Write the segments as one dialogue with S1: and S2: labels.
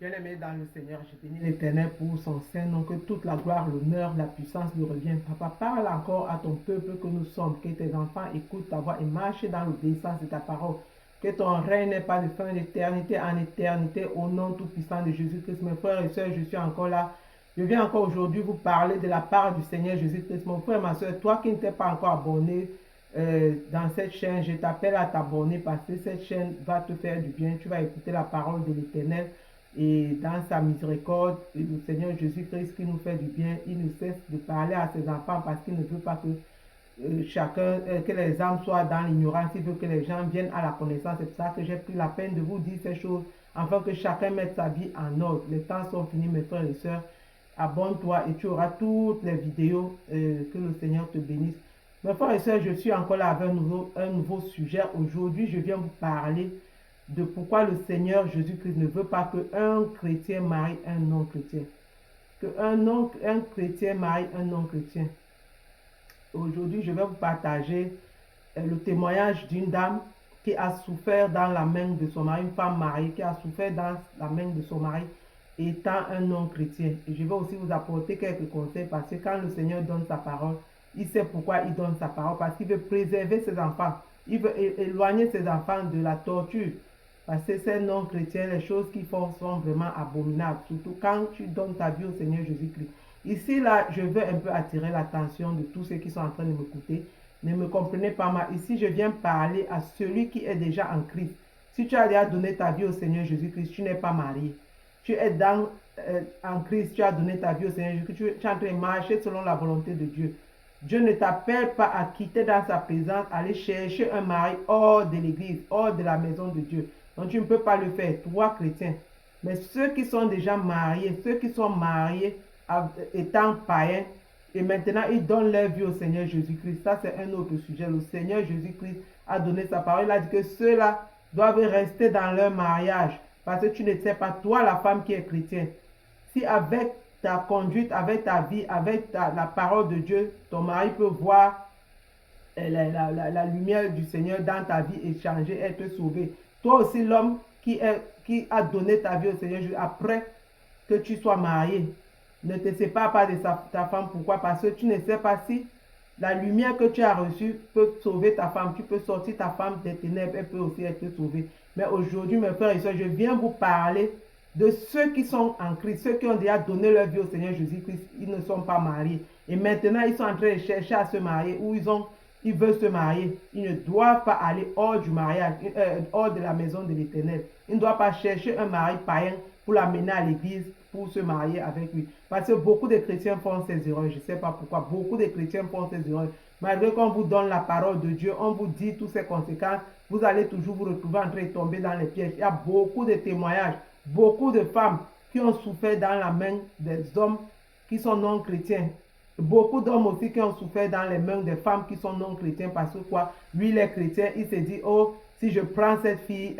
S1: Bien-aimé dans le Seigneur, je bénis l'Éternel pour son Saint-Nom, que toute la gloire, l'honneur, la puissance lui reviennent. Papa, parle encore à ton peuple que nous sommes, que tes enfants écoutent ta voix et marchent dans l'obéissance de ta parole. Que ton règne n'est pas de fin d'éternité en éternité, au nom tout-puissant de Jésus-Christ. Mes frères et sœurs, je suis encore là. Je viens encore aujourd'hui vous parler de la part du Seigneur Jésus-Christ. Mon frère, ma soeur, toi qui ne t'es pas encore abonné dans cette chaîne, je t'appelle à t'abonner parce que cette chaîne va te faire du bien. Tu vas écouter la parole de l'Éternel. Et dans sa miséricorde, le Seigneur Jésus-Christ qui nous fait du bien, il ne cesse de parler à ses enfants parce qu'il ne veut pas que que les âmes soient dans l'ignorance, il veut que les gens viennent à la connaissance. C'est pour ça que j'ai pris la peine de vous dire ces choses, afin que chacun mette sa vie en ordre. Les temps sont finis, mes frères et sœurs. Abonne-toi et tu auras toutes les vidéos. Que le Seigneur te bénisse. Mes frères et sœurs, je suis encore là avec un nouveau sujet. Aujourd'hui, je viens vous parler de pourquoi le Seigneur Jésus-Christ ne veut pas qu'un chrétien marie un non-chrétien. Un chrétien marie un non-chrétien. Aujourd'hui, je vais vous partager le témoignage d'une dame qui a souffert dans la main de son mari, une femme mariée qui a souffert dans la main de son mari étant un non-chrétien. Et je vais aussi vous apporter quelques conseils parce que quand le Seigneur donne sa parole, il sait pourquoi il donne sa parole, parce qu'il veut préserver ses enfants. Il veut éloigner ses enfants de la torture. Parce que ces non-chrétiens, les choses qu'ils font sont vraiment abominables. Surtout quand tu donnes ta vie au Seigneur Jésus-Christ. Ici, là, je veux un peu attirer l'attention de tous ceux qui sont en train de m'écouter. Ne me comprenez pas mal. Ici, je viens parler à celui qui est déjà en Christ. Si tu as déjà donné ta vie au Seigneur Jésus-Christ, tu n'es pas marié. Tu es en Christ, tu as donné ta vie au Seigneur Jésus-Christ. Tu es en train de marcher selon la volonté de Dieu. Dieu ne t'appelle pas à quitter dans sa présence, aller chercher un mari hors de l'église, hors de la maison de Dieu. Donc tu ne peux pas le faire, toi chrétien. Mais ceux qui sont déjà mariés, ceux qui sont mariés étant païens, et maintenant ils donnent leur vie au Seigneur Jésus-Christ. Ça c'est un autre sujet. Le Seigneur Jésus-Christ a donné sa parole. Il a dit que ceux-là doivent rester dans leur mariage. Parce que tu ne sais pas, toi la femme qui est chrétienne, si avec ta conduite, avec ta vie, avec la parole de Dieu, ton mari peut voir la lumière du Seigneur dans ta vie et changer, être sauvé. Toi aussi, l'homme qui a donné ta vie au Seigneur après que tu sois marié, ne te sépare pas de ta femme. Pourquoi? Parce que tu ne sais pas si la lumière que tu as reçue peut sauver ta femme. Tu peux sortir ta femme des ténèbres, elle peut aussi être sauvée. Mais aujourd'hui, mes frères et sœurs, je viens vous parler de ceux qui sont en Christ, ceux qui ont déjà donné leur vie au Seigneur Jésus-Christ. Ils ne sont pas mariés. Et maintenant, ils sont en train de chercher à se marier ou ils veulent se marier. Ils ne doivent pas aller hors du mariage, hors de la maison de l'Éternel. Ils ne doivent pas chercher un mari païen pour l'amener à l'église pour se marier avec lui. Parce que beaucoup de chrétiens font ces erreurs. Je ne sais pas pourquoi. Beaucoup de chrétiens font ces erreurs. Malgré qu'on vous donne la parole de Dieu, on vous dit toutes ces conséquences, vous allez toujours vous retrouver en train de tomber dans les pièges. Il y a beaucoup de témoignages, beaucoup de femmes qui ont souffert dans la main des hommes qui sont non chrétiens. Beaucoup d'hommes aussi qui ont souffert dans les mains des femmes qui sont non chrétiens parce que quoi, lui il est chrétien, il se dit, oh, si je prends cette fille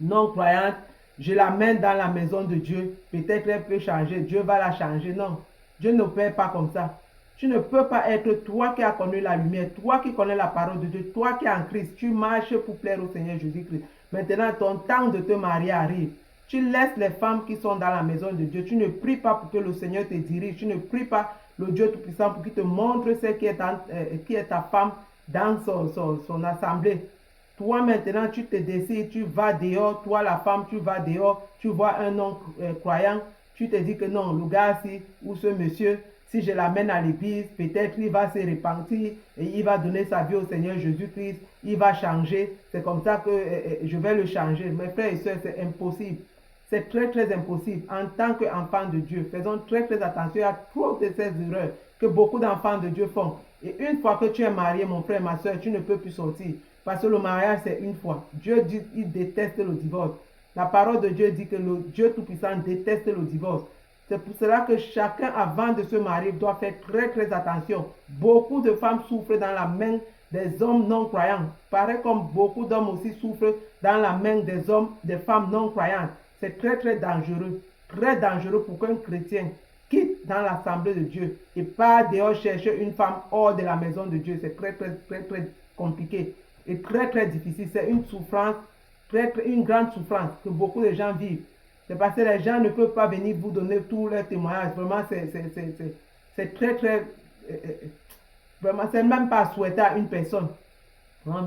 S1: non croyante, je la mène dans la maison de Dieu, peut-être elle peut changer, Dieu va la changer. Non, Dieu ne peut pas comme ça. Tu ne peux pas être toi qui as connu la lumière, toi qui connais la parole de Dieu, toi qui es en Christ, tu marches pour plaire au Seigneur Jésus-Christ. Maintenant, ton temps de te marier arrive. Tu laisses les femmes qui sont dans la maison de Dieu. Tu ne pries pas pour que le Seigneur te dirige. Tu ne pries pas le Dieu Tout-Puissant pour qu'il te montre ce qui est ta femme dans son assemblée. Toi maintenant, tu te décides, tu vas dehors. Toi la femme, tu vas dehors. Tu vois un non-croyant. Tu te dis que non, le gars-ci ou ce monsieur, si je l'amène à l'église, peut-être il va se repentir et il va donner sa vie au Seigneur Jésus-Christ. Il va changer. C'est comme ça que je vais le changer. Mes frères et sœurs, c'est impossible. C'est très, très impossible. En tant qu'enfants de Dieu, faisons très, très attention à trop de ces erreurs que beaucoup d'enfants de Dieu font. Et une fois que tu es marié, mon frère, ma soeur, tu ne peux plus sortir. Parce que le mariage, c'est une fois. Dieu dit, il déteste le divorce. La parole de Dieu dit que le Dieu Tout-Puissant déteste le divorce. C'est pour cela que chacun, avant de se marier, doit faire très, très attention. Beaucoup de femmes souffrent dans la main des hommes non croyants. Pareil comme beaucoup d'hommes aussi souffrent dans la main des femmes non croyantes. C'est très, très dangereux pour qu'un chrétien quitte dans l'assemblée de Dieu et pas dehors chercher une femme hors de la maison de Dieu. C'est très, très, très, très compliqué et très, très difficile. C'est une souffrance une grande souffrance que beaucoup de gens vivent. C'est parce que les gens ne peuvent pas venir vous donner tous leurs témoignages. Vraiment, c'est très, très... vraiment, c'est même pas souhaité à une personne.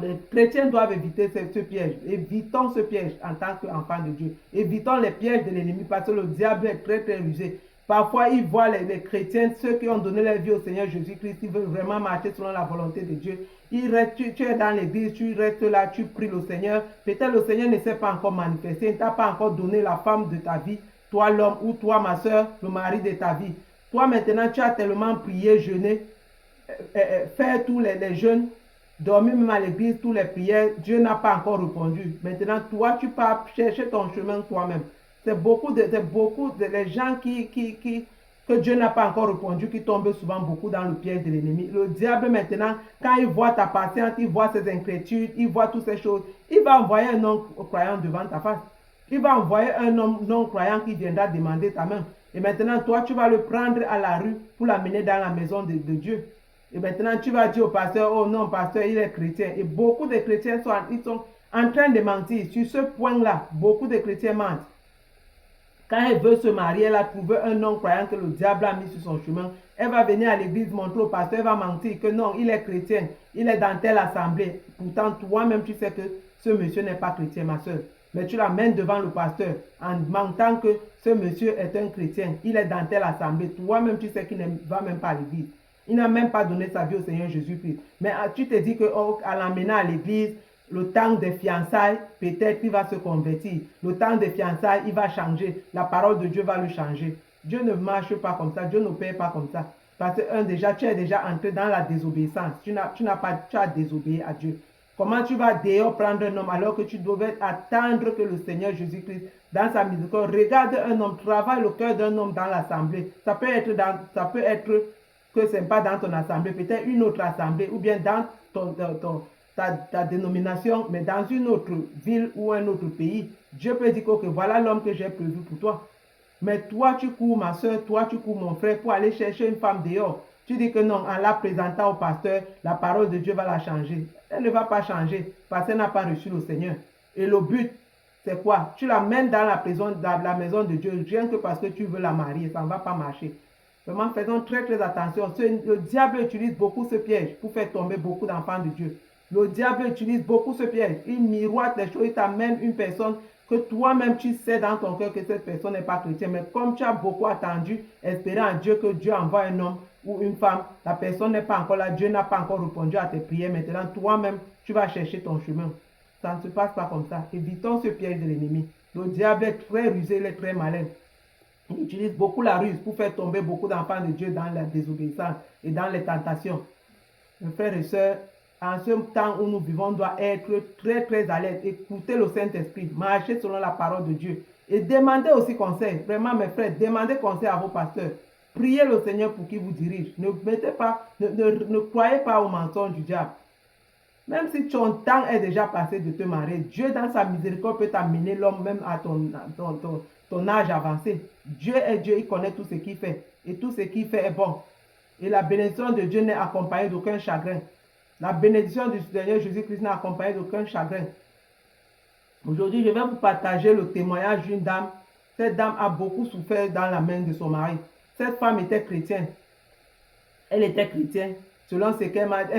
S1: Les chrétiens doivent éviter ce piège. Évitons ce piège en tant qu'enfants de Dieu. Évitons les pièges de l'ennemi parce que le diable est très, très rusé. Parfois, il voit les chrétiens, ceux qui ont donné leur vie au Seigneur Jésus-Christ, ils veulent vraiment marcher selon la volonté de Dieu. Tu es dans l'église, tu restes là, tu pries le Seigneur. Peut-être le Seigneur ne s'est pas encore manifesté, il ne t'a pas encore donné la femme de ta vie, toi l'homme, ou toi ma soeur, le mari de ta vie. Toi maintenant, tu as tellement prié, jeûné, faire tous les jeûnes, dormir même à l'église, toutes les prières, Dieu n'a pas encore répondu. Maintenant, toi, tu pars chercher ton chemin toi-même. C'est beaucoup de les gens que Dieu n'a pas encore répondu, qui tombent souvent beaucoup dans le piège de l'ennemi. Le diable maintenant, quand il voit ta patience, il voit ses inquiétudes, il voit toutes ces choses, il va envoyer un non-croyant devant ta face. Il va envoyer un homme non-croyant qui viendra demander ta main. Et maintenant, toi, tu vas le prendre à la rue pour l'amener dans la maison de Dieu. Et maintenant, tu vas dire au pasteur, oh non, pasteur, il est chrétien. Et beaucoup de chrétiens sont en train de mentir. Sur ce point-là, beaucoup de chrétiens mentent. Quand elle veut se marier, elle a trouvé un non-croyant que le diable a mis sur son chemin. Elle va venir à l'église montrer au pasteur, elle va mentir que non, il est chrétien, il est dans telle assemblée. Pourtant, toi-même, tu sais que ce monsieur n'est pas chrétien, ma soeur. Mais tu l'amènes devant le pasteur en mentant que ce monsieur est un chrétien, il est dans telle assemblée. Toi-même, tu sais qu'il ne va même pas à l'église. Il n'a même pas donné sa vie au Seigneur Jésus-Christ. Mais tu te dis qu'à l'amenant à l'église, le temps des fiançailles, peut-être qu'il va se convertir. Le temps des fiançailles, il va changer. La parole de Dieu va le changer. Dieu ne marche pas comme ça. Dieu ne paye pas comme ça. Parce que, déjà, tu es déjà entré dans la désobéissance. Tu as désobéi à Dieu. Comment tu vas dehors prendre un homme alors que tu devais attendre que le Seigneur Jésus-Christ, dans sa miséricorde, regarde un homme, travaille le cœur d'un homme dans l'assemblée. Ça peut être que ce n'est pas dans ton assemblée, peut-être une autre assemblée, ou bien dans ta dénomination, mais dans une autre ville ou un autre pays. Dieu peut dire que voilà l'homme que j'ai prévu pour toi. Mais toi, tu cours, ma soeur, toi, tu cours, mon frère, pour aller chercher une femme dehors. Tu dis que non, en la présentant au pasteur, la parole de Dieu va la changer. Elle ne va pas changer parce qu'elle n'a pas reçu le Seigneur. Et le but, c'est quoi? Tu l'amènes dans la maison de Dieu, rien que parce que tu veux la marier, ça ne va pas marcher. Vraiment, faisons très très attention. Le diable utilise beaucoup ce piège pour faire tomber beaucoup d'enfants de Dieu. Le diable utilise beaucoup ce piège. Il miroite les choses, il t'amène une personne que toi-même tu sais dans ton cœur que cette personne n'est pas chrétienne. Mais comme tu as beaucoup attendu, espérant en Dieu que Dieu envoie un homme ou une femme, la personne n'est pas encore là, Dieu n'a pas encore répondu à tes prières. Maintenant, toi-même, tu vas chercher ton chemin. Ça ne se passe pas comme ça. Évitons ce piège de l'ennemi. Le diable est très rusé, il est très malin. Il utilise beaucoup la ruse pour faire tomber beaucoup d'enfants de Dieu dans la désobéissance et dans les tentations. Mes frères et sœurs, en ce temps où nous vivons, on doit être très très alerte. Écoutez le Saint-Esprit, marcher selon la parole de Dieu. Et demandez aussi conseil. Vraiment, mes frères, demandez conseil à vos pasteurs. Priez le Seigneur pour qu'il vous dirige. Ne croyez pas au mensonge du diable. Même si ton temps est déjà passé de te marier, Dieu dans sa miséricorde peut t'amener l'homme même à ton âge avancé. Dieu est Dieu, il connaît tout ce qu'il fait. Et tout ce qu'il fait est bon. Et la bénédiction de Dieu n'est accompagnée d'aucun chagrin. La bénédiction du Seigneur Jésus-Christ n'est accompagnée d'aucun chagrin. Aujourd'hui, je vais vous partager le témoignage d'une dame. Cette dame a beaucoup souffert dans la main de son mari. Cette femme était chrétienne. Elle était chrétienne. Selon ce qu'elle m'a dit,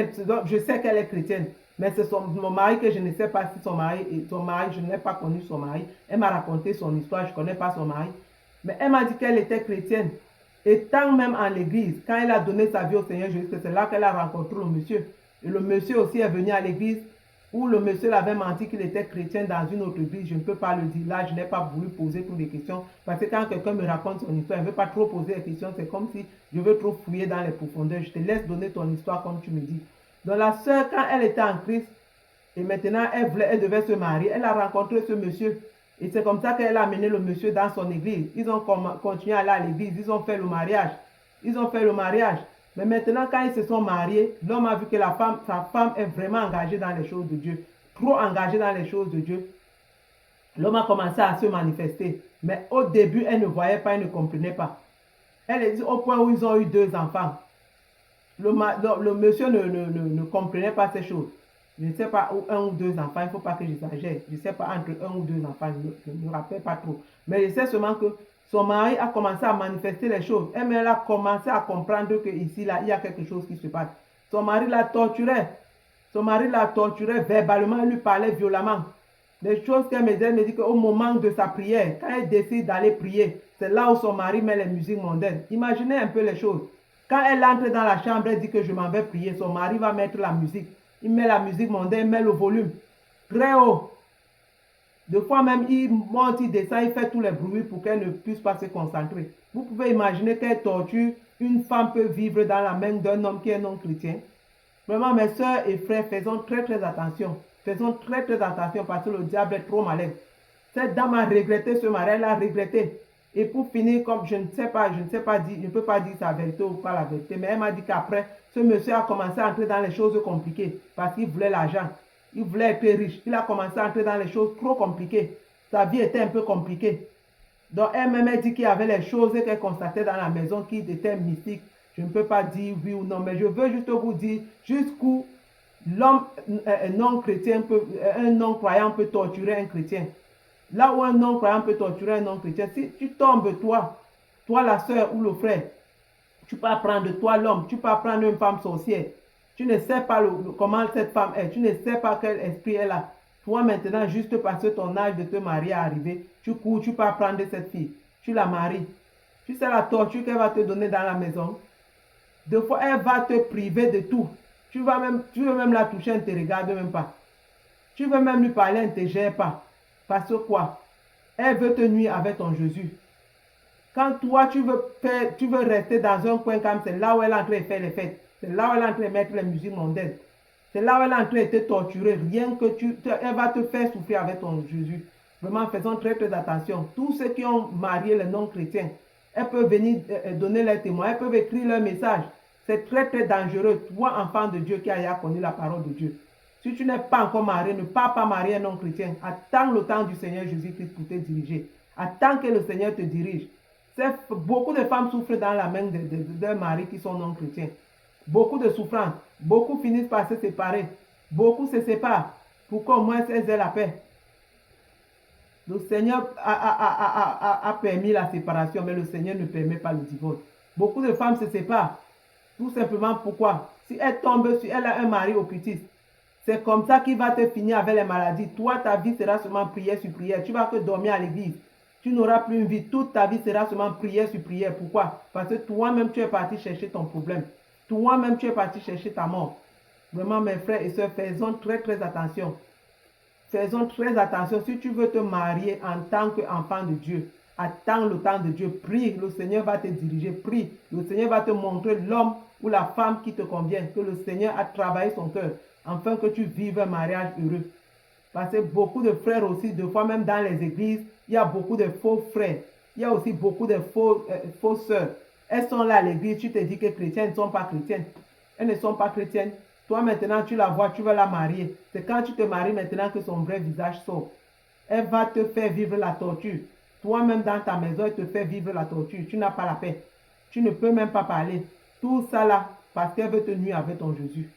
S1: je sais qu'elle est chrétienne, mais c'est mon mari que je ne sais pas si son mari, je n'ai pas connu son mari. Elle m'a raconté son histoire, je ne connais pas son mari. Mais elle m'a dit qu'elle était chrétienne. Étant même en l'église, quand elle a donné sa vie au Seigneur Jésus, c'est là qu'elle a rencontré le monsieur. Et le monsieur aussi est venu à l'église, où le monsieur l'avait menti qu'il était chrétien dans une autre église. Je ne peux pas le dire. Là, je n'ai pas voulu poser toutes les questions. Parce que quand quelqu'un me raconte son histoire, je ne veux pas trop poser les questions. C'est comme si je veux trop fouiller dans les profondeurs. Je te laisse donner ton histoire comme tu me dis. Donc la sœur, quand elle était en Christ, et maintenant elle devait se marier, elle a rencontré ce monsieur. Et c'est comme ça qu'elle a amené le monsieur dans son église. Ils ont continué à aller à l'église. Ils ont fait le mariage. Mais maintenant, quand ils se sont mariés, l'homme a vu que sa femme est vraiment engagée dans les choses de Dieu. Trop engagée dans les choses de Dieu. L'homme a commencé à se manifester. Mais au début, elle ne voyait pas, elle ne comprenait pas. Elle est au point où ils ont eu 2 enfants. Le monsieur ne comprenait pas ces choses. Je ne sais pas, ou un ou deux enfants, il ne faut pas que j'exagère. Je ne sais pas, entre un ou deux enfants, je ne me rappelle pas trop. Mais je sais seulement que son mari a commencé à manifester les choses. Elle a commencé à comprendre qu'ici, là, il y a quelque chose qui se passe. Son mari la torturait. Son mari la torturait verbalement, elle lui parlait violemment. Les choses qu'elle me dit, elle me dit qu'au moment de sa prière, quand elle décide d'aller prier, c'est là où son mari met les musiques mondaines. Imaginez un peu les choses. Quand elle entre dans la chambre, elle dit que je m'en vais prier. Son mari va mettre la musique. Il met la musique mondaine, il met le volume très haut. Des fois même, il monte, il descend, il fait tous les bruits pour qu'elle ne puisse pas se concentrer. Vous pouvez imaginer quelle torture une femme peut vivre dans la main d'un homme qui est non chrétien. Vraiment, mes soeurs et frères, faisons très très attention. Faisons très très attention parce que le diable est trop malin. Cette dame a regretté ce mari, elle a regretté. Et pour finir, comme je ne sais pas dire, je ne peux pas dire sa vérité ou pas la vérité, mais elle m'a dit qu'après, ce monsieur a commencé à entrer dans les choses compliquées parce qu'il voulait l'argent. Il voulait être riche. Il a commencé à entrer dans les choses trop compliquées. Sa vie était un peu compliquée. Donc elle-même a dit qu'il y avait les choses qu'elle constatait dans la maison qui étaient mystiques. Je ne peux pas dire oui ou non, mais je veux juste vous dire jusqu'où l'homme non chrétien un non-croyant peut torturer un chrétien. Là où un non-croyant peut torturer un non-chrétien, si tu tombes, toi la soeur ou le frère, tu peux apprendre, toi l'homme, tu peux apprendre une femme sorcière. Tu ne sais pas comment cette femme est, tu ne sais pas quel esprit elle a. Toi maintenant, juste parce que ton âge de te marier est arrivé, tu cours, tu peux apprendre cette fille, tu la maries. Tu sais la torture qu'elle va te donner dans la maison. Des fois, elle va te priver de tout. Tu veux même la toucher, elle ne te regarde même pas. Tu veux même lui parler, elle ne te gère pas. Parce que quoi? Elle veut te nuire avec ton Jésus. Quand toi, tu veux rester dans un coin comme c'est là où elle est en train de faire les fêtes. C'est là où elle est en train de mettre les musiques mondaines. C'est là où elle est en train de te torturer. Rien que elle va te faire souffrir avec ton Jésus. Vraiment, faisons très très attention. Tous ceux qui ont marié les non-chrétiens, elles peuvent venir donner leurs témoins. Elles peuvent écrire leur message. C'est très très dangereux. Toi, enfant de Dieu qui a connu la parole de Dieu. Si tu n'es pas encore marié, ne pars pas marier un non-chrétien. Attends le temps du Seigneur Jésus-Christ pour te diriger. Attends que le Seigneur te dirige. Beaucoup de femmes souffrent dans la main d'un mari qui sont non-chrétiens. Beaucoup de souffrances. Beaucoup finissent par se séparer. Beaucoup se séparent pour qu'au moins elles aient la paix. Le Seigneur a permis la séparation, mais le Seigneur ne permet pas le divorce. Beaucoup de femmes se séparent. Tout simplement pourquoi? Si elle tombe, si elle a un mari occultiste, c'est comme ça qu'il va te finir avec les maladies. Toi, ta vie sera seulement prière sur prière. Tu vas que dormir à l'église. Tu n'auras plus une vie. Toute ta vie sera seulement prière sur prière. Pourquoi? Parce que toi-même, tu es parti chercher ton problème. Toi-même, tu es parti chercher ta mort. Vraiment, mes frères et sœurs, faisons très, très attention. Faisons très attention. Si tu veux te marier en tant qu'enfant de Dieu, attends le temps de Dieu. Prie. Le Seigneur va te diriger. Prie. Le Seigneur va te montrer l'homme ou la femme qui te convient. Que le Seigneur a travaillé son cœur afin que tu vives un mariage heureux. Parce que beaucoup de frères aussi, des fois même dans les églises, il y a beaucoup de faux frères. Il y a aussi beaucoup de fausses sœurs. Elles sont là à l'église, tu te dis que chrétiennes ne sont pas chrétiennes. Elles ne sont pas chrétiennes. Toi maintenant, tu la vois, tu veux la marier. C'est quand tu te maries maintenant que son vrai visage sort. Elle va te faire vivre la torture. Toi-même dans ta maison, elle te fait vivre la torture. Tu n'as pas la paix. Tu ne peux même pas parler. Tout ça là, parce qu'elle veut te nuire avec ton Jésus.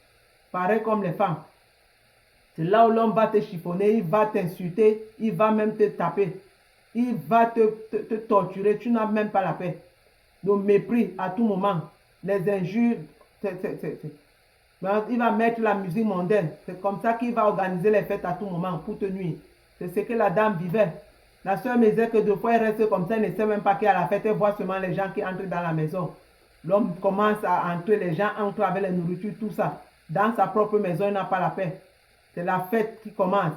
S1: Pareil comme les femmes. C'est là où l'homme va te chiffonner, il va t'insulter, il va même te taper. Il va te torturer, tu n'as même pas la paix. Le mépris à tout moment, les injures, il va mettre la musique mondaine. C'est comme ça qu'il va organiser les fêtes à tout moment pour te nuire. C'est ce que la dame vivait. La soeur me disait que deux fois elle reste comme ça, elle ne sait même pas qu'il y a la fête, elle voit seulement les gens qui entrent dans la maison. L'homme commence à entrer, les gens entrent avec la nourriture, tout ça. Dans sa propre maison, il n'a pas la paix. C'est la fête qui commence.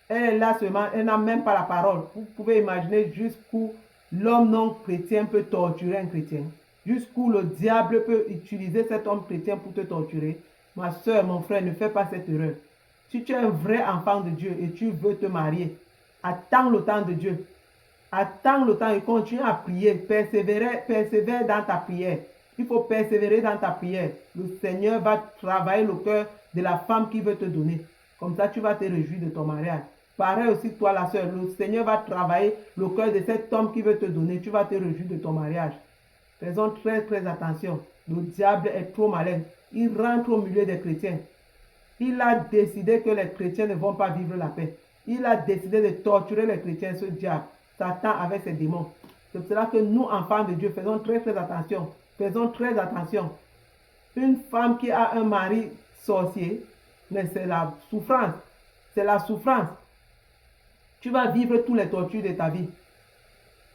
S1: Elle est là seulement, elle n'a même pas la parole. Vous pouvez imaginer jusqu'où l'homme non chrétien peut torturer un chrétien. Jusqu'où le diable peut utiliser cet homme chrétien pour te torturer. Ma soeur, mon frère, ne fais pas cette erreur. Si tu es un vrai enfant de Dieu et tu veux te marier, attends le temps de Dieu. Attends le temps et continue à prier. Persévère dans ta prière. Il faut persévérer dans ta prière. Le Seigneur va travailler le cœur de la femme qui veut te donner. Comme ça, tu vas te réjouir de ton mariage. Pareil aussi, toi, la soeur, le Seigneur va travailler le cœur de cet homme qui veut te donner. Tu vas te réjouir de ton mariage. Faisons très, très attention. Le diable est trop malin. Il rentre au milieu des chrétiens. Il a décidé que les chrétiens ne vont pas vivre la paix. Il a décidé de torturer les chrétiens, ce diable, Satan avec ses démons. C'est pour cela que nous, enfants de Dieu, faisons très très attention. Faisons très attention. Une femme qui a un mari sorcier, mais c'est la souffrance. C'est la souffrance. Tu vas vivre tous les tortures de ta vie.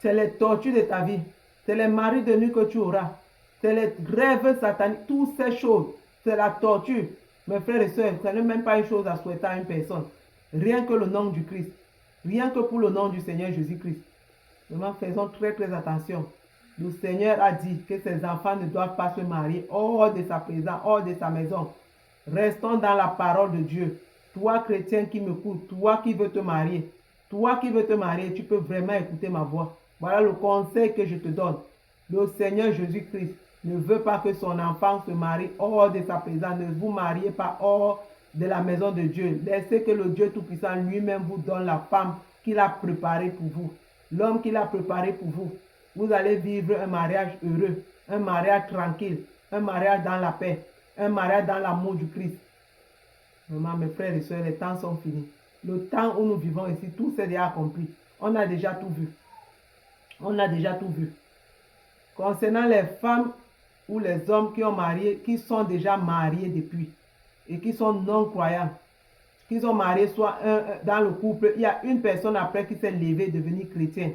S1: C'est les tortures de ta vie. C'est les maris de nuit que tu auras. C'est les rêves sataniques. Toutes ces choses, c'est la torture. Mes frères et sœurs, ce n'est même pas une chose à souhaiter à une personne. Rien que le nom du Christ. Rien que pour le nom du Seigneur Jésus-Christ. Vraiment, faisons très très attention. Le Seigneur a dit que ses enfants ne doivent pas se marier hors de sa présence, hors de sa maison. Restons dans la parole de Dieu. Toi, chrétien qui m'écoute, toi qui veux te marier, tu peux vraiment écouter ma voix. Voilà le conseil que je te donne. Le Seigneur Jésus-Christ ne veut pas que son enfant se marie hors de sa présence. Ne vous mariez pas hors de la maison de Dieu. Laissez que le Dieu Tout-Puissant lui-même vous donne la femme qu'il a préparée pour vous. L'homme qu'il a préparé pour vous. Vous allez vivre un mariage heureux, un mariage tranquille, un mariage dans la paix, un mariage dans l'amour du Christ. Vraiment, mes frères et sœurs, les temps sont finis. Le temps où nous vivons ici, tout s'est déjà accompli. On a déjà tout vu. On a déjà tout vu. Concernant les femmes ou les hommes qui sont déjà mariés depuis et qui sont non-croyants, qui sont mariés soit dans le couple, il y a une personne après qui s'est levée devenir chrétien.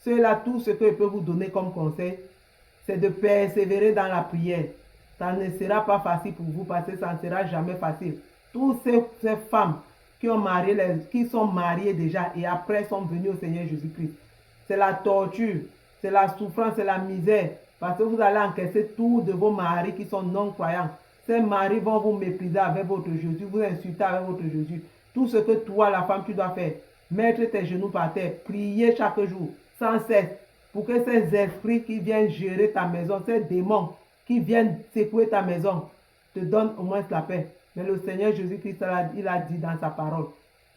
S1: Cela, tout ce que je peux vous donner comme conseil, c'est de persévérer dans la prière. Ça ne sera pas facile pour vous parce que ça ne sera jamais facile. Toutes ces femmes qui sont mariées déjà et après sont venues au Seigneur Jésus-Christ. C'est la torture, c'est la souffrance, c'est la misère. Parce que vous allez encaisser tous de vos maris qui sont non-croyants. Ces maris vont vous mépriser avec votre Jésus, vous insulter avec votre Jésus. Tout ce que toi, la femme, tu dois faire, mettre tes genoux par terre, prier chaque jour, sans cesse, pour que ces esprits qui viennent gérer ta maison, ces démons qui viennent secouer ta maison, te donnent au moins la paix. Mais le Seigneur Jésus-Christ, il a dit dans sa parole,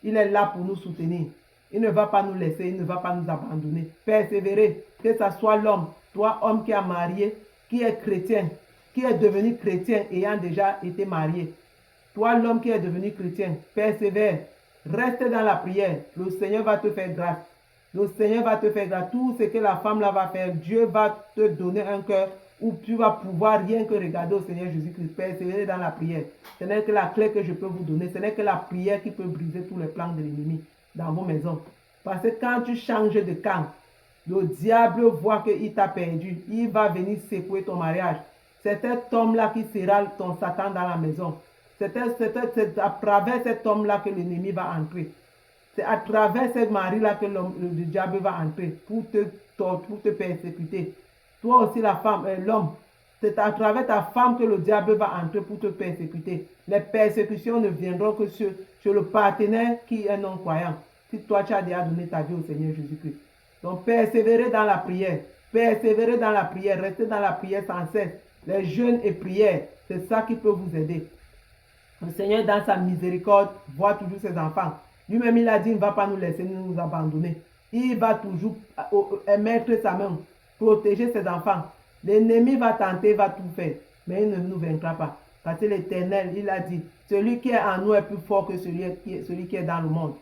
S1: il est là pour nous soutenir. Il ne va pas nous laisser, il ne va pas nous abandonner. Persévérer, que ce soit l'homme, toi, homme qui a marié, qui est chrétien, qui est devenu chrétien ayant déjà été marié. Toi, l'homme qui est devenu chrétien, persévère, reste dans la prière. Le Seigneur va te faire grâce. Le Seigneur va te faire grâce. Tout ce que la femme là va faire, Dieu va te donner un cœur où tu vas pouvoir rien que regarder au Seigneur Jésus-Christ. Persévérer dans la prière. Ce n'est que la clé que je peux vous donner. Ce n'est que la prière qui peut briser tous les plans de l'ennemi dans vos maisons. Parce que quand tu changes de camp, le diable voit qu'il t'a perdu. Il va venir secouer ton mariage. C'est cet homme-là qui sera ton Satan dans la maison. C'est à travers cet homme-là que l'ennemi va entrer. C'est à travers ce mari-là que le diable va entrer pour te persécuter. Toi aussi, la femme, l'homme, c'est à travers ta femme que le diable va entrer pour te persécuter. Les persécutions ne viendront que sur le partenaire qui est non-croyant. Si toi, tu as déjà donné ta vie au Seigneur Jésus-Christ. Donc, persévérer dans la prière. Persévérer dans la prière. Restez dans la prière sans cesse. Les jeûnes et prières, c'est ça qui peut vous aider. Le Seigneur, dans sa miséricorde, voit toujours ses enfants. Lui-même, il a dit, il ne va pas nous laisser nous abandonner. Il va toujours mettre sa main, protéger ses enfants. L'ennemi va tenter, va tout faire, mais il ne nous vaincra pas. Parce que l'Éternel, il a dit, celui qui est en nous est plus fort que celui qui est dans le monde.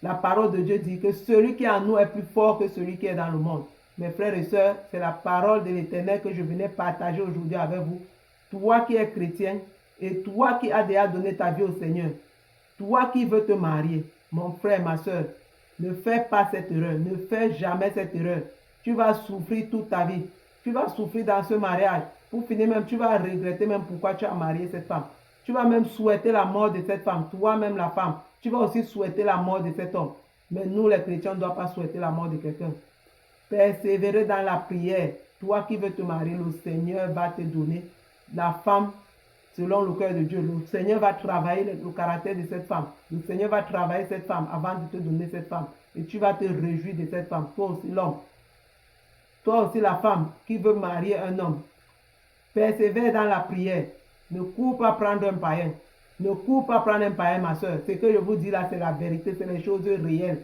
S1: La parole de Dieu dit que celui qui est en nous est plus fort que celui qui est dans le monde. Mes frères et sœurs, c'est la parole de l'Éternel que je venais partager aujourd'hui avec vous. Toi qui es chrétien et toi qui as déjà donné ta vie au Seigneur, toi qui veux te marier, mon frère, ma soeur, ne fais pas cette erreur, ne fais jamais cette erreur. Tu vas souffrir toute ta vie. Tu vas souffrir dans ce mariage. Pour finir même, tu vas regretter même pourquoi tu as marié cette femme. Tu vas même souhaiter la mort de cette femme, toi-même la femme. Tu vas aussi souhaiter la mort de cet homme. Mais nous, les chrétiens, on ne doit pas souhaiter la mort de quelqu'un. Persévérer dans la prière. Toi qui veux te marier, le Seigneur va te donner la femme selon le cœur de Dieu. Le Seigneur va travailler le caractère de cette femme. Le Seigneur va travailler cette femme avant de te donner cette femme. Et tu vas te réjouir de cette femme. Toi aussi l'homme. Toi aussi la femme qui veut marier un homme. Persévère dans la prière. Ne cours pas prendre un païen. Ne cours pas prendre un païen, ma soeur. Ce que je vous dis là, c'est la vérité. C'est les choses réelles.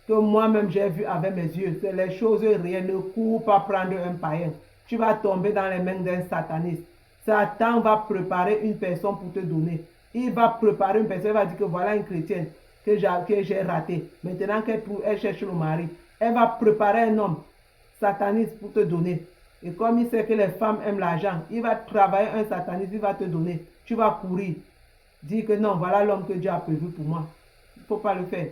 S1: Que moi-même j'ai vu avec mes yeux. C'est les choses réelles. Ne cours pas prendre un païen. Tu vas tomber dans les mains d'un sataniste. Satan va préparer une personne pour te donner. Il va préparer une personne, il va dire que voilà une chrétienne que j'ai ratée. Maintenant qu'elle cherche le mari, elle va préparer un homme sataniste pour te donner. Et comme il sait que les femmes aiment l'argent, il va travailler un sataniste, il va te donner. Tu vas courir. Dire que non, voilà l'homme que Dieu a prévu pour moi. Il ne faut pas le faire.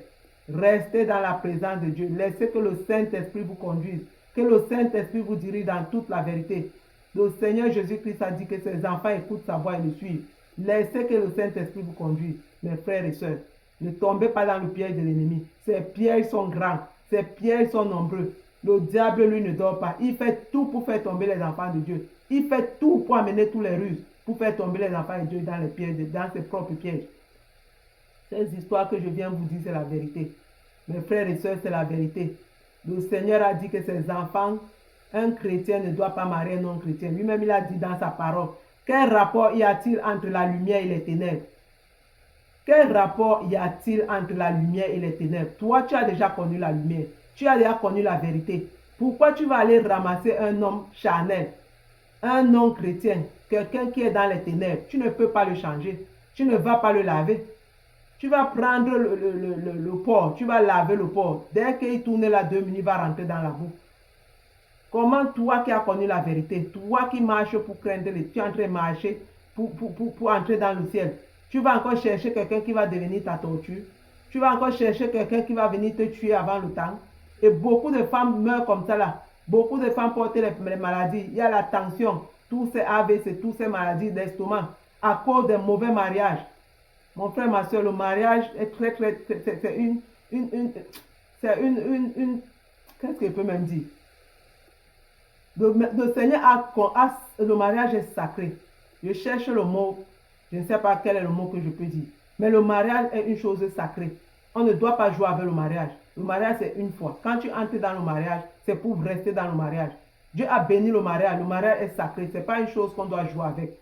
S1: Restez dans la présence de Dieu. Laissez que le Saint-Esprit vous conduise. Que le Saint-Esprit vous dirige dans toute la vérité. Le Seigneur Jésus-Christ a dit que ses enfants écoutent sa voix et le suivent. Laissez que le Saint-Esprit vous conduise, mes frères et sœurs. Ne tombez pas dans le piège de l'ennemi. Ces pièges sont grands. Ces pièges sont nombreux. Le diable, lui, ne dort pas. Il fait tout pour faire tomber les enfants de Dieu. Il fait tout pour amener tous les ruses, pour faire tomber les enfants de Dieu dans les pièges, dans ses propres pièges. Ces histoires que je viens vous dire, c'est la vérité. Mes frères et sœurs, c'est la vérité. Le Seigneur a dit que ses enfants, un chrétien ne doit pas marier un non-chrétien. Lui-même, il a dit dans sa parole, quel rapport y a-t-il entre la lumière et les ténèbres? Quel rapport y a-t-il entre la lumière et les ténèbres? Toi, tu as déjà connu la lumière. Tu as déjà connu la vérité. Pourquoi tu vas aller ramasser un homme charnel, un non-chrétien, quelqu'un qui est dans les ténèbres? Tu ne peux pas le changer. Tu ne vas pas le laver. Tu vas prendre le porc, tu vas laver le porc. Dès qu'il tourne là 2 minutes, il va rentrer dans la boue. Comment toi qui as connu la vérité, toi qui marches pour craindre tu es en train de marcher pour entrer dans le ciel, tu vas encore chercher quelqu'un qui va devenir ta torture. Tu vas encore chercher quelqu'un qui va venir te tuer avant le temps. Et beaucoup de femmes meurent comme ça là. Beaucoup de femmes portent les maladies. Il y a la tension, tous ces AVC, toutes ces maladies d'estomac à cause des mauvais mariages. Mon frère, ma soeur, le mariage est très, c'est une qu'est-ce que je peux même dire? Le Seigneur le mariage est sacré. Je cherche le mot, je ne sais pas quel est le mot que je peux dire. Mais le mariage est une chose sacrée. On ne doit pas jouer avec le mariage. Le mariage, c'est une fois. Quand tu entres dans le mariage, c'est pour rester dans le mariage. Dieu a béni le mariage. Le mariage est sacré. Ce n'est pas une chose qu'on doit jouer avec.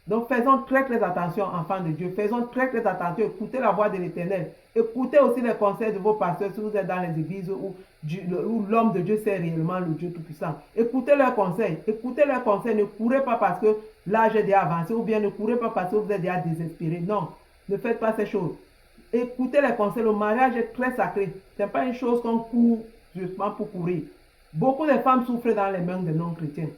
S1: Donc faisons très attention, enfants de Dieu. Faisons très attention. Écoutez la voix de l'Éternel. Écoutez aussi les conseils de vos pasteurs si vous êtes dans les églises où l'homme de Dieu sait réellement le Dieu Tout-Puissant. Écoutez leurs conseils. Écoutez leurs conseils. Ne courez pas parce que l'âge est déjà avancé ou bien ne courez pas parce que vous êtes déjà désespéré. Non, ne faites pas ces choses. Écoutez les conseils. Le mariage est très sacré. Ce n'est pas une chose qu'on court justement pour courir. Beaucoup de femmes souffrent dans les mains des non-chrétiens.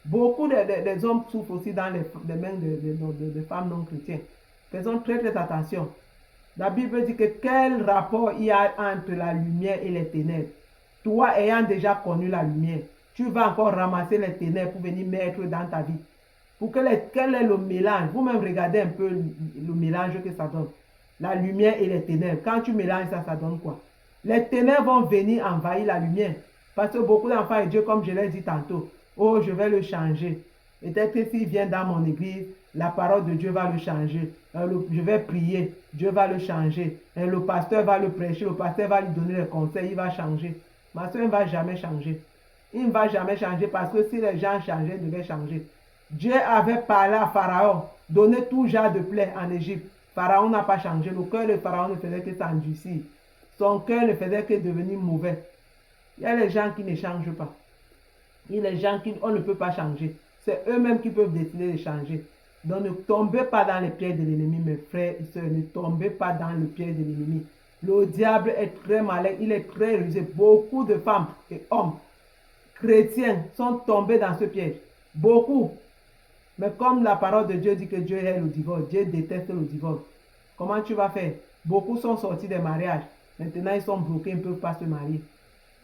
S1: Beaucoup des hommes souffrent aussi dans les mains de femmes non chrétiennes. Faisons très attention. La Bible dit que quel rapport il y a entre la lumière et les ténèbres. Toi ayant déjà connu la lumière, tu vas encore ramasser les ténèbres pour venir mettre dans ta vie. Quel est le mélange? Vous-même regardez un peu le mélange que ça donne. La lumière et les ténèbres. Quand tu mélanges ça, ça donne quoi? Les ténèbres vont venir envahir la lumière. Parce que beaucoup d'enfants de Dieu, comme je l'ai dit tantôt, oh, je vais le changer. Peut-être que s'il vient dans mon église, la parole de Dieu va le changer. Je vais prier, Dieu va le changer. Et le pasteur va le prêcher, le pasteur va lui donner les conseils, il va changer. Ma soeur ne va jamais changer. Il ne va jamais changer parce que si les gens changeaient, ils devaient changer. Dieu avait parlé à Pharaon, donné tout genre de plaies en Égypte. Pharaon n'a pas changé. Le cœur de Pharaon ne faisait que s'endurcir. Son cœur ne faisait que devenir mauvais. Il y a les gens qui ne changent pas. Il y a les gens qu'on ne peut pas changer. C'est eux-mêmes qui peuvent décider de changer. Donc ne tombez pas dans les pièges de l'ennemi, mes frères et sœurs. Ne tombez pas dans le piège de l'ennemi. Le diable est très malin, il est très rusé. Beaucoup de femmes et hommes chrétiens sont tombés dans ce piège. Beaucoup. Mais comme la parole de Dieu dit que Dieu est le divorce, Dieu déteste le divorce. Comment tu vas faire? Beaucoup sont sortis des mariages. Maintenant, ils sont bloqués, ils ne peuvent pas se marier.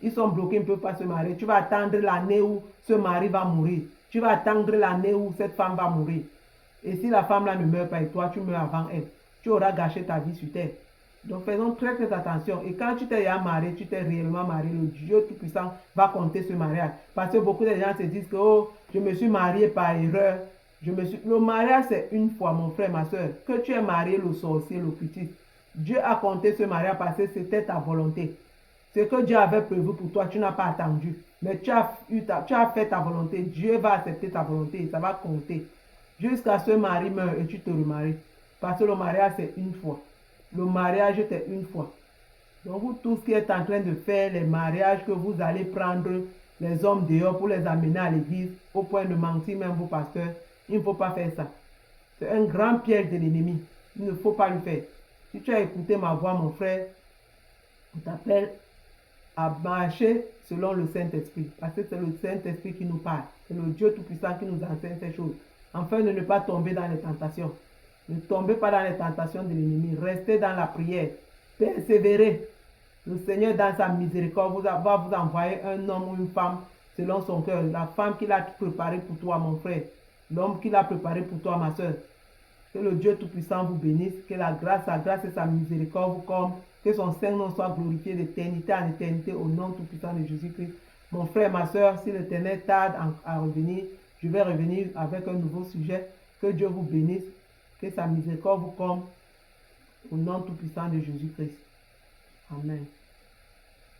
S1: Ils sont bloqués, ils ne peuvent pas se marier. Tu vas attendre l'année où ce mari va mourir. Tu vas attendre l'année où cette femme va mourir. Et si la femme là ne meurt pas et toi, tu meurs avant elle, tu auras gâché ta vie sur terre. Donc faisons très attention. Et quand tu t'es marié, tu t'es réellement marié, le Dieu Tout-Puissant va compter ce mariage. Parce que beaucoup de gens se disent que oh, je me suis marié par erreur. Le mariage, c'est une fois, mon frère, ma soeur. Que tu es marié, le sorcier, le petit. Dieu a compté ce mariage parce que c'était ta volonté. Ce que Dieu avait prévu pour toi, tu n'as pas attendu. Mais tu as fait ta volonté. Dieu va accepter ta volonté. Ça va compter. Jusqu'à ce mari meurt et tu te remaries. Parce que le mariage, c'est une fois. Le mariage, c'est une fois. Donc, vous tous qui êtes en train de faire les mariages, que vous allez prendre les hommes dehors pour les amener à l'église, au point de mentir même vos pasteurs, il ne faut pas faire ça. C'est un grand piège de l'ennemi. Il ne faut pas le faire. Si tu as écouté ma voix, mon frère, on t'appelle à marcher selon le Saint-Esprit. Parce que c'est le Saint-Esprit qui nous parle. C'est le Dieu Tout-Puissant qui nous enseigne ces choses. Afin de ne pas tomber dans les tentations. Ne tombez pas dans les tentations de l'ennemi. Restez dans la prière. Persévérez. Le Seigneur, dans sa miséricorde, va vous envoyer un homme ou une femme selon son cœur. La femme qu'il a préparée pour toi, mon frère. L'homme qu'il a préparé pour toi, ma soeur. Que le Dieu Tout-Puissant vous bénisse. Que la grâce, sa grâce et sa miséricorde vous comblent. Que son Saint-Nom soit glorifié d'éternité en éternité au nom tout-puissant de Jésus-Christ. Mon frère, ma soeur, si l'Éternel tarde à revenir, je vais revenir avec un nouveau sujet. Que Dieu vous bénisse. Que sa miséricorde vous comble au nom tout-puissant de Jésus-Christ. Amen.